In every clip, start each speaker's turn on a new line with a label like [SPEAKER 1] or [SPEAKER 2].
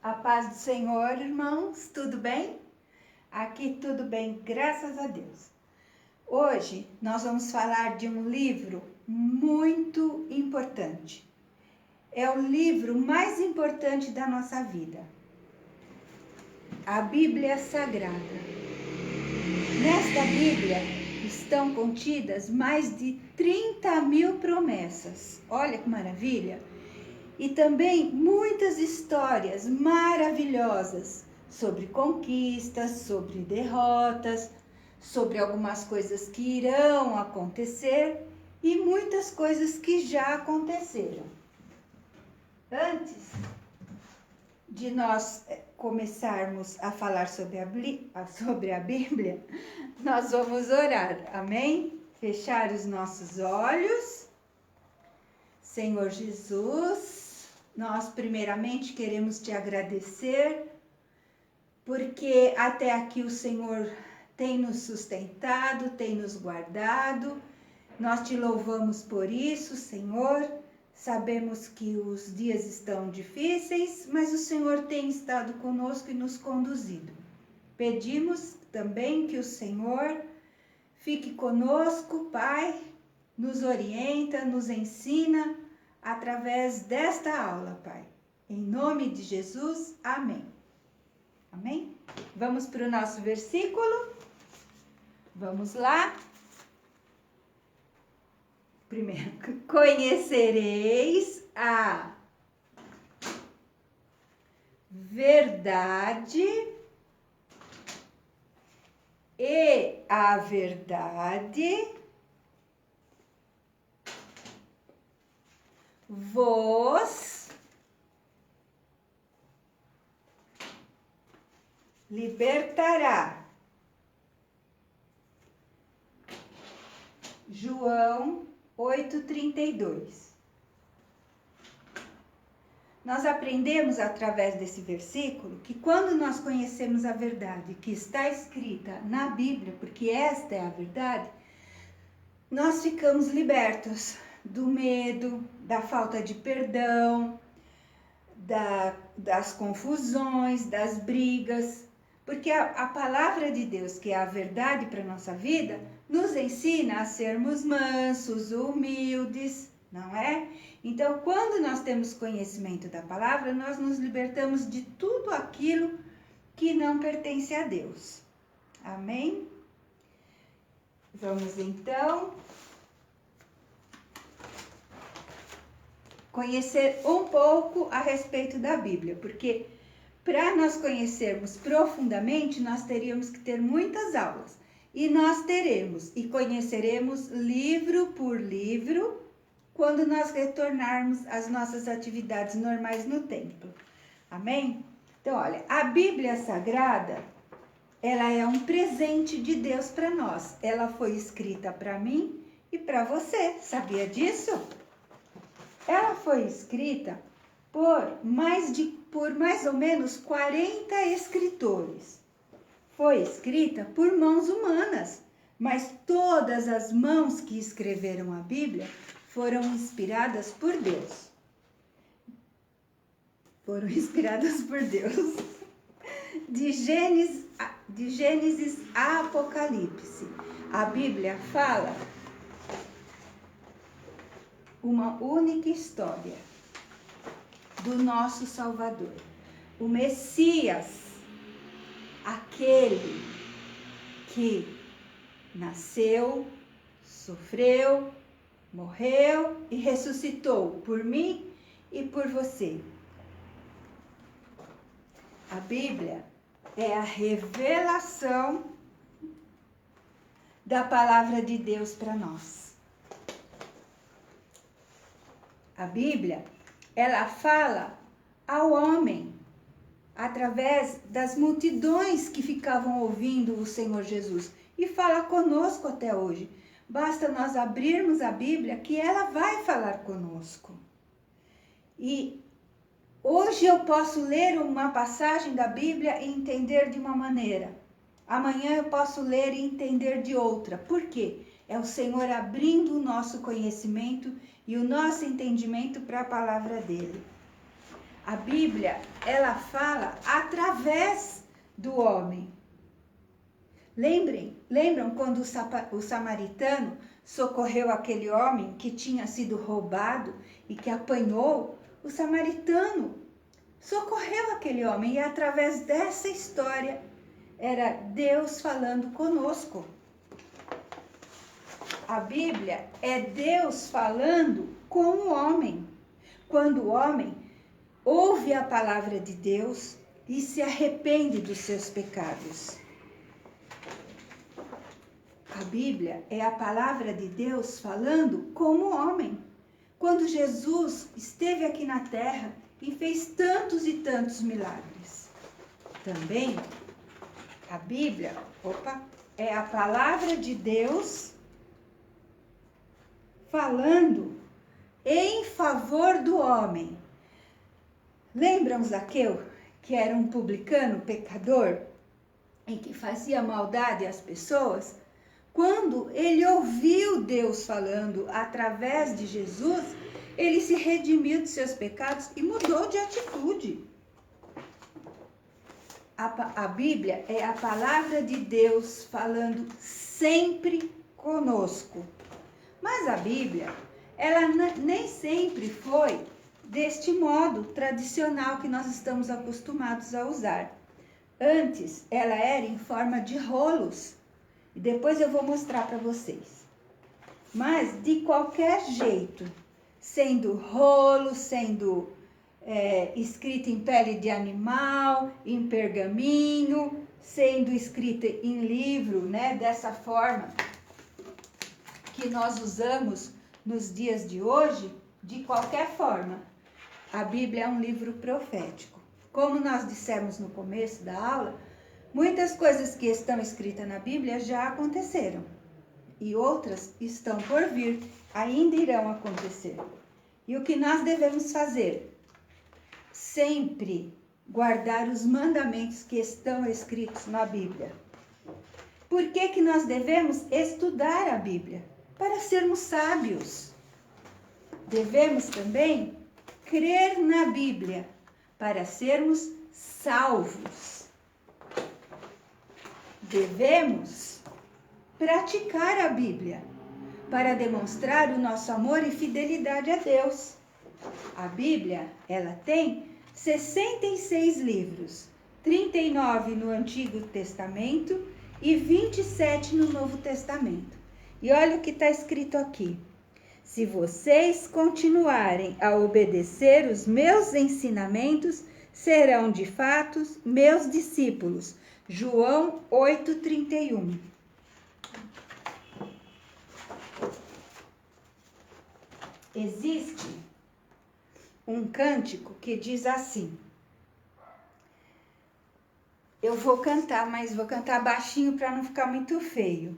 [SPEAKER 1] A paz do Senhor, irmãos, tudo bem? Aqui tudo bem, graças a Deus. Hoje nós vamos falar de um livro muito importante. É o livro mais importante da nossa vida, a Bíblia Sagrada. Nesta Bíblia estão contidas mais de 30.000 promessas. Olha que maravilha! E também muitas histórias maravilhosas sobre conquistas, sobre derrotas, sobre algumas coisas que irão acontecer e muitas coisas que já aconteceram. Antes de nós começarmos a falar sobre a Bíblia, nós vamos orar, amém? Fechar os nossos olhos. Senhor Jesus, nós primeiramente queremos te agradecer, porque até aqui o Senhor tem nos sustentado, tem nos guardado. Nós te louvamos por isso, Senhor. Sabemos que os dias estão difíceis, mas o Senhor tem estado conosco e nos conduzido. Pedimos também que o Senhor fique conosco, Pai, nos orienta, nos ensina através desta aula, Pai. Em nome de Jesus, amém. Amém? Vamos para o nosso versículo. Vamos lá. Primeiro, conhecereis a verdade e a verdade vos libertará. João 8:32. Nós aprendemos através desse versículo que quando nós conhecemos a verdade que está escrita na Bíblia, porque esta é a verdade, nós ficamos libertos do medo, da falta de perdão, das confusões, das brigas, porque a palavra de Deus, que é a verdade para a nossa vida, nos ensina a sermos mansos, humildes, não é? Então, quando nós temos conhecimento da palavra, nós nos libertamos de tudo aquilo que não pertence a Deus. Amém? Vamos então conhecer um pouco a respeito da Bíblia, porque para nós conhecermos profundamente, nós teríamos que ter muitas aulas. E nós teremos e conheceremos livro por livro quando nós retornarmos às nossas atividades normais no templo. Amém? Então, olha, a Bíblia Sagrada, ela é um presente de Deus para nós. Ela foi escrita para mim e para você. Sabia disso? Ela foi escrita por mais ou menos 40 escritores. Foi escrita por mãos humanas, mas todas as mãos que escreveram a Bíblia foram inspiradas por Deus. Foram inspiradas por Deus. De Gênesis a Apocalipse, a Bíblia fala uma única história do nosso Salvador, o Messias, aquele que nasceu, sofreu, morreu e ressuscitou por mim e por você. A Bíblia é a revelação da palavra de Deus para nós. A Bíblia, ela fala ao homem através das multidões que ficavam ouvindo o Senhor Jesus e fala conosco até hoje. Basta nós abrirmos a Bíblia que ela vai falar conosco. E hoje eu posso ler uma passagem da Bíblia e entender de uma maneira. Amanhã eu posso ler e entender de outra. Por quê? É o Senhor abrindo o nosso conhecimento e o nosso entendimento para a palavra dele. A Bíblia, ela fala através do homem. Lembram quando o samaritano socorreu aquele homem que tinha sido roubado e que apanhou? O samaritano socorreu aquele homem e através dessa história era Deus falando conosco. A Bíblia é Deus falando com o homem. Quando o homem ouve a palavra de Deus e se arrepende dos seus pecados. A Bíblia é a palavra de Deus falando como homem. Quando Jesus esteve aqui na terra e fez tantos e tantos milagres. Também a Bíblia, é a palavra de Deus falando em favor do homem. Lembram Zaqueu, que era um publicano, pecador, e que fazia maldade às pessoas? Quando ele ouviu Deus falando através de Jesus, ele se redimiu de seus pecados e mudou de atitude. A Bíblia é a palavra de Deus falando sempre conosco. Mas a Bíblia, ela nem sempre foi deste modo tradicional que nós estamos acostumados a usar. Antes, ela era em forma de rolos. E depois eu vou mostrar para vocês. Mas, de qualquer jeito, sendo rolo, sendo escrita em pele de animal, em pergaminho, sendo escrita em livro, né, dessa forma que nós usamos nos dias de hoje, de qualquer forma, a Bíblia é um livro profético. Como nós dissemos no começo da aula, muitas coisas que estão escritas na Bíblia já aconteceram e outras estão por vir, ainda irão acontecer. E o que nós devemos fazer? Sempre guardar os mandamentos que estão escritos na Bíblia. Por que nós devemos estudar a Bíblia? Para sermos sábios. Devemos também crer na Bíblia para sermos salvos. Devemos praticar a Bíblia para demonstrar o nosso amor e fidelidade a Deus. A Bíblia, ela tem 66 livros, 39 no Antigo Testamento e 27 no Novo Testamento. E olha o que está escrito aqui. Se vocês continuarem a obedecer os meus ensinamentos, serão de fato meus discípulos. João 8,31. Existe um cântico que diz assim. Eu vou cantar, mas vou cantar baixinho para não ficar muito feio.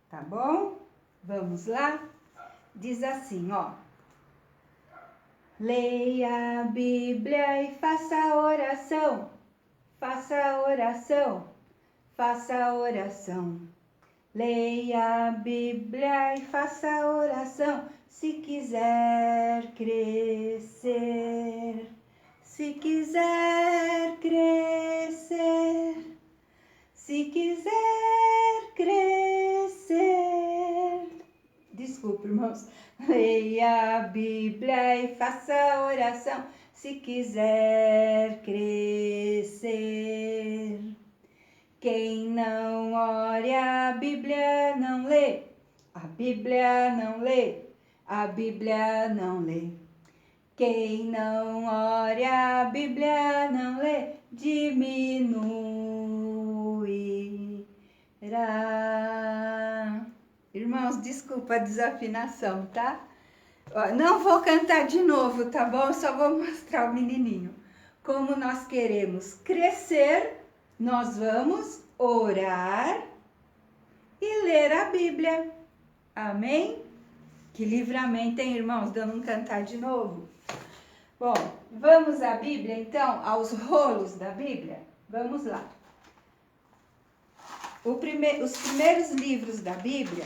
[SPEAKER 1] Tá bom? Vamos lá? Diz assim, ó. Leia a Bíblia e faça oração. Faça oração. Faça oração. Leia a Bíblia e faça oração. Se quiser crescer. Se quiser crescer. Se quiser crescer. Desculpe, irmãos. Leia a Bíblia e faça oração. Se quiser crescer. Quem não ora a Bíblia não lê. A Bíblia não lê. A Bíblia não lê. Quem não ora a Bíblia não lê. Diminuirá. Irmãos, desculpa a desafinação, tá? Não vou cantar de novo, tá bom? Só vou mostrar o menininho. Como nós queremos crescer, nós vamos orar e ler a Bíblia. Amém? Que livramento, hein, irmãos, de eu não cantar de novo? Bom, vamos à Bíblia, então, aos rolos da Bíblia? Vamos lá. Os primeiros livros da Bíblia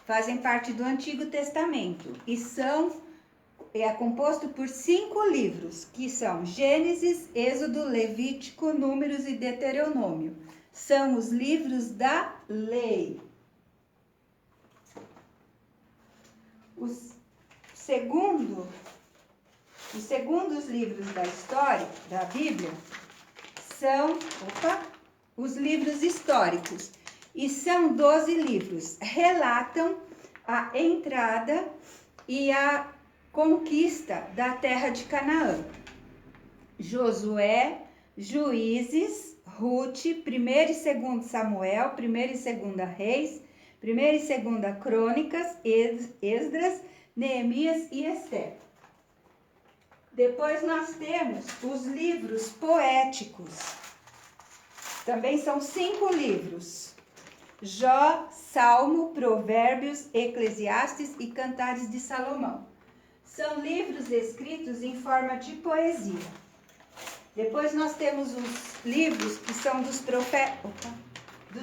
[SPEAKER 1] fazem parte do Antigo Testamento e são é composto por 5 livros, que são Gênesis, Êxodo, Levítico, Números e Deuteronômio. São os livros da lei. Os segundos livros da história, da Bíblia, são os livros históricos. E são 12 livros. Relatam a entrada e a conquista da terra de Canaã. Josué, Juízes, Ruth, 1º e 2º Samuel, 1º e 2º Reis, 1ª e 2ª Crônicas, Esdras, Neemias e Esther. Depois nós temos os livros poéticos. Também são 5 livros. Jó, Salmo, Provérbios, Eclesiastes e Cantares de Salomão. São livros escritos em forma de poesia. Depois nós temos os livros que são dos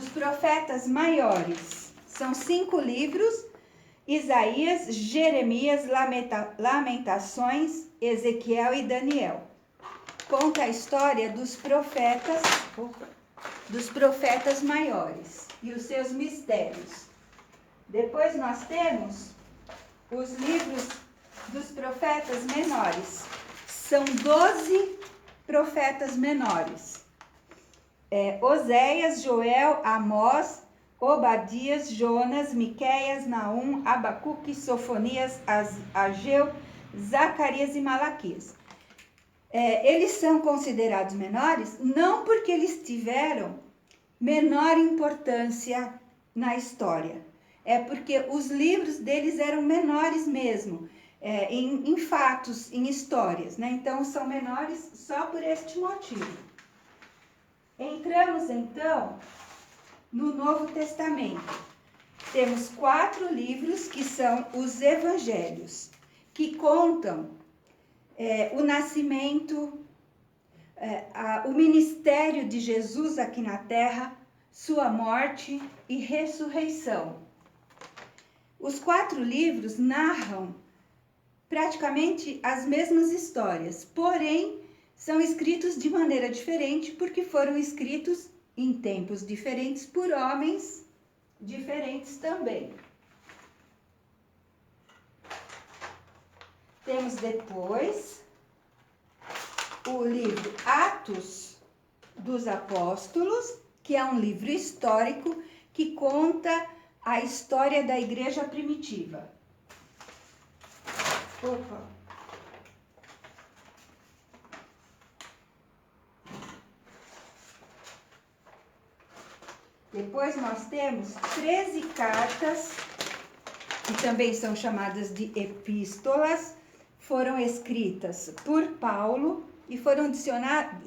[SPEAKER 1] profetas maiores. São 5 livros: Isaías, Jeremias, Lamentações, Ezequiel e Daniel. Conta a história dos profetas maiores e os seus mistérios. Depois nós temos os livros dos profetas menores. São 12 profetas menores. Oséias, Joel, Amós, Obadias, Jonas, Miqueias, Naum, Abacuque, Sofonias, Ageu, Zacarias e Malaquias. Eles são considerados menores não porque eles tiveram menor importância na história. É porque os livros deles eram menores mesmo, em fatos, em histórias, né? Então, são menores só por este motivo. Entramos, então, no Novo Testamento. Temos 4 livros que são os Evangelhos, que contam o nascimento, o ministério de Jesus aqui na terra, sua morte e ressurreição. Os 4 livros narram praticamente as mesmas histórias, porém são escritos de maneira diferente porque foram escritos em tempos diferentes por homens diferentes também. Temos depois o livro Atos dos Apóstolos, que é um livro histórico que conta a história da igreja primitiva. Depois nós temos 13 cartas, que também são chamadas de epístolas, foram escritas por Paulo e foram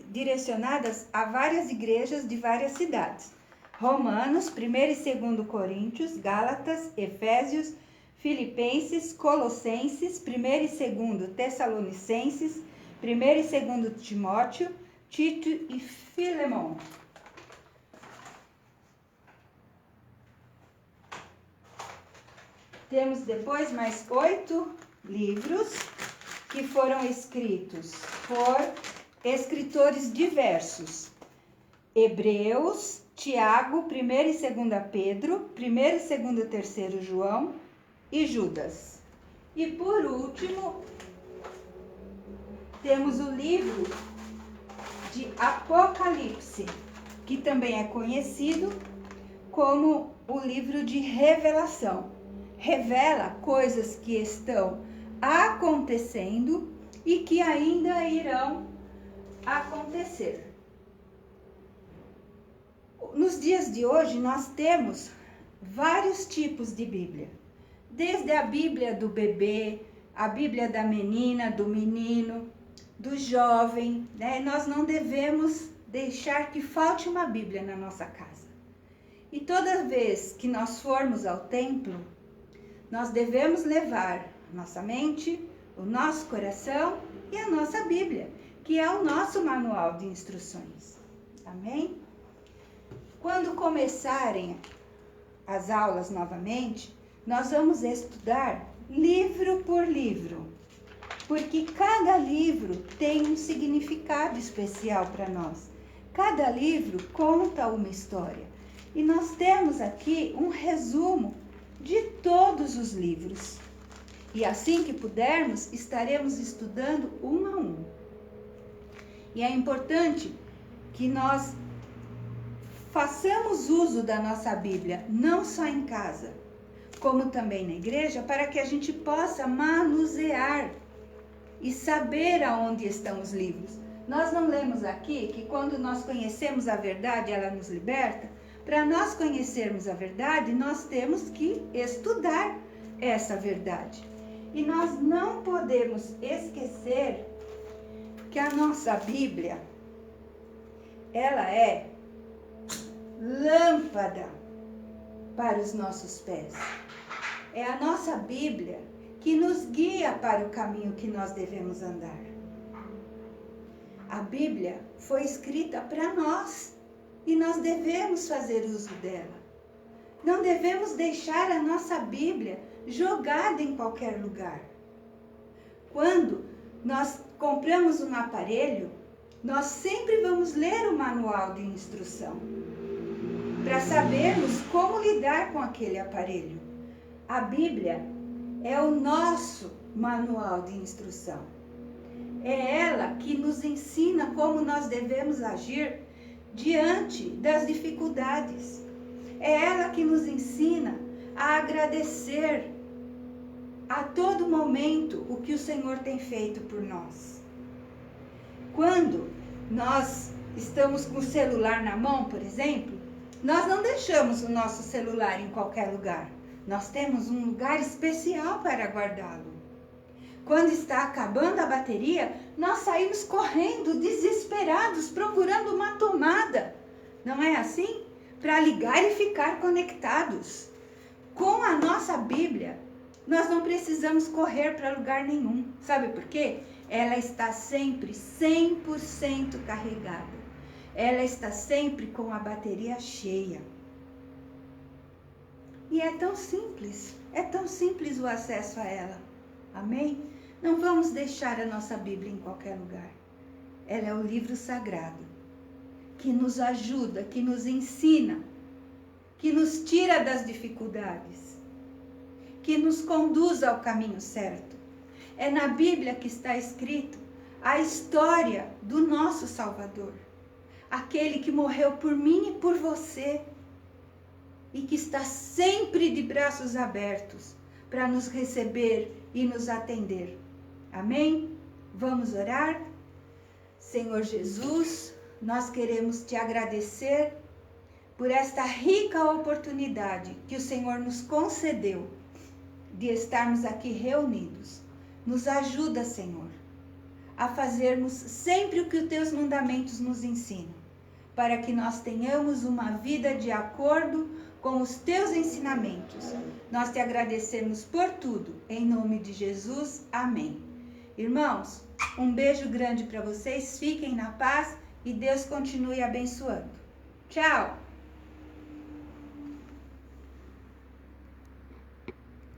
[SPEAKER 1] direcionadas a várias igrejas de várias cidades. Romanos, 1º e 2º Coríntios, Gálatas, Efésios, Filipenses, Colossenses, 1º e 2º Tessalonicenses, 1º e 2º Timóteo, Tito e Filemão. Temos depois mais 8 livros que foram escritos por escritores diversos. Hebreus, Tiago, 1º e 2º Pedro, 1º e 2º e 3º João e Judas. E por último, temos o livro de Apocalipse, que também é conhecido como o livro de revelação. Revela coisas que estão acontecendo e que ainda irão acontecer. Nos dias de hoje, nós temos vários tipos de Bíblia. Desde a Bíblia do bebê, a Bíblia da menina, do menino, do jovem, né? Nós não devemos deixar que falte uma Bíblia na nossa casa. E toda vez que nós formos ao templo, nós devemos levar nossa mente, o nosso coração e a nossa Bíblia, que é o nosso manual de instruções. Amém? Quando começarem as aulas novamente, nós vamos estudar livro por livro. porque cada livro tem um significado especial para nós. Cada livro conta uma história. E nós temos aqui um resumo de todos os livros. E assim que pudermos, estaremos estudando um a um. E é importante que nós façamos uso da nossa Bíblia, não só em casa, como também na igreja, para que a gente possa manusear e saber aonde estão os livros. Nós não lemos aqui que quando nós conhecemos a verdade, ela nos liberta? Para nós conhecermos a verdade, nós temos que estudar essa verdade. E nós não podemos esquecer que a nossa Bíblia, ela é lâmpada para os nossos pés. É a nossa Bíblia que nos guia para o caminho que nós devemos andar. A Bíblia foi escrita para nós e nós devemos fazer uso dela. Não devemos deixar a nossa Bíblia jogada em qualquer lugar. Quando nós compramos um aparelho, nós sempre vamos ler o manual de instrução para sabermos como lidar com aquele aparelho. A Bíblia é o nosso manual de instrução. É ela que nos ensina como nós devemos agir diante das dificuldades. É ela que nos ensina a agradecer a todo momento o que o Senhor tem feito por nós. Quando nós estamos com o celular na mão, por exemplo, nós não deixamos o nosso celular em qualquer lugar. Nós temos um lugar especial para guardá-lo. Quando está acabando a bateria, nós saímos correndo, desesperados, procurando uma tomada. Não é assim? Para ligar e ficar conectados. Com a nossa Bíblia, nós não precisamos correr para lugar nenhum. Sabe por quê? Ela está sempre 100% carregada. Ela está sempre com a bateria cheia. E é tão simples o acesso a ela. Amém? Não vamos deixar a nossa Bíblia em qualquer lugar. Ela é o livro sagrado, que nos ajuda, que nos ensina, que nos tira das dificuldades, que nos conduz ao caminho certo. É na Bíblia que está escrito a história do nosso Salvador, aquele que morreu por mim e por você, e que está sempre de braços abertos para nos receber e nos atender. Amém? Vamos orar? Senhor Jesus, nós queremos te agradecer por esta rica oportunidade que o Senhor nos concedeu de estarmos aqui reunidos. Nos ajuda, Senhor, a fazermos sempre o que os teus mandamentos nos ensinam, para que nós tenhamos uma vida de acordo com os teus ensinamentos. Nós te agradecemos por tudo, em nome de Jesus, amém. Irmãos, um beijo grande para vocês, fiquem na paz e Deus continue abençoando. Tchau!